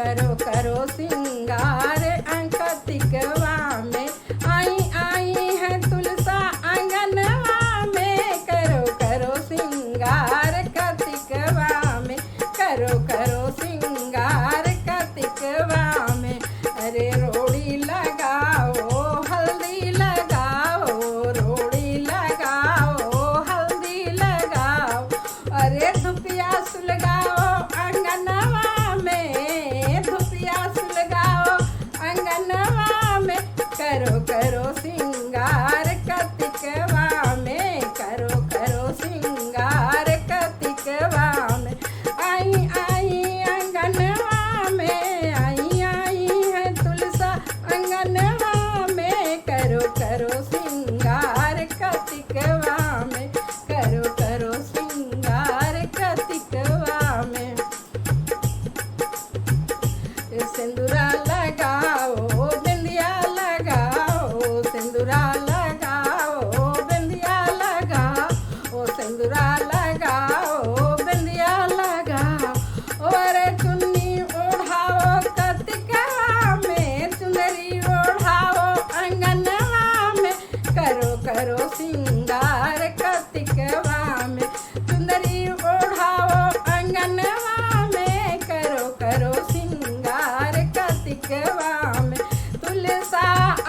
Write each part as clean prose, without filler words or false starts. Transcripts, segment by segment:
करो करो सिंगार कार्तिकवा में। आई आई है तुलसा आंगनवा में, करो करो सिंगार कार्तिकवा में, करो करो सिंगार कार्तिकवा में। अरे रोड़ी लगाओ हल्दी लगाओ, रोड़ी लगाओ हल्दी लगाओ, अरे धुपिया सुलगाओ आंगनवा में, धुपिया सुलगाओ आंगनवा में। करो करो सिंगार कार्तिकवा में, करो करो सिंगार कार्तिकवा में। आई आई आंगनवा में, आई आई है तुलसा आंगनवा में, करो करो सिंगार कार्तिकवा में, करो करो सिंगार कार्तिकवा में। सिंदूरा लगाओ बिंदिया लगाओ, सिंदूरा लगाओ बिंदिया लगाओ, सिंदूरा लगाओ बिंदिया लगाओ, और चुन्नी ओढ़ाओ कार्तिकवा में, चुनरी ओढ़ाओ आंगनवा में। करो करो सिंगार कार्तिकवा में, चुनरी ओढ़ाओ आंगनवा में, करो करो सिंगार कार्तिकवा में। तुलसा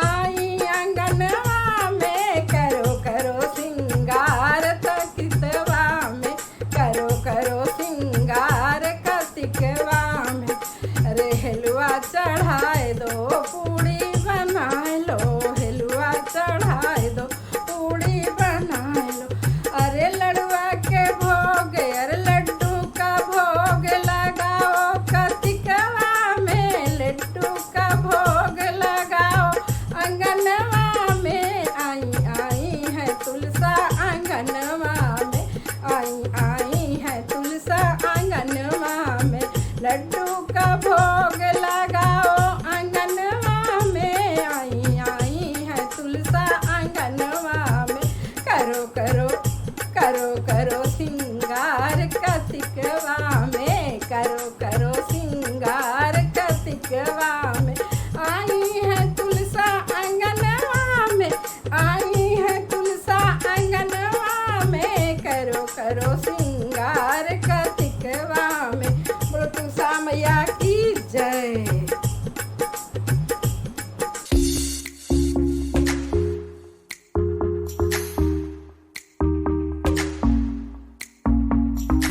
आई आंगनवा में, करो करो सिंगार कार्तिकवा में, करो करो सिंगार कार्तिकवा में। अरे हलवा चढ़ाए दो पूड़ी बनाए लो, हलवा चढ़ाए दो पूड़ी बनाए लो, अरे लड़वा के भोग, अरे लड्डू का भोग लगाओ कार्तिकवा में, लड्डू का भोग लगाओ आंगनवा में। आई आई है तुलसा आंगनवा में, आई आई है तुलसा आंगनवा में, लड्डू का भोग लगाओ आंगनवा में। आई आई है तुलसा आंगनवा में, करो करो करो करो सिंगार कार्तिकवा में, करो करो सिंगार कार्तिकवा में। आई है तुलसा आंगनवा में, आई है तुलसा आंगनवा में, करो करो सिंगार कार्तिकवा में। बोलो तुलसा मैया की जय।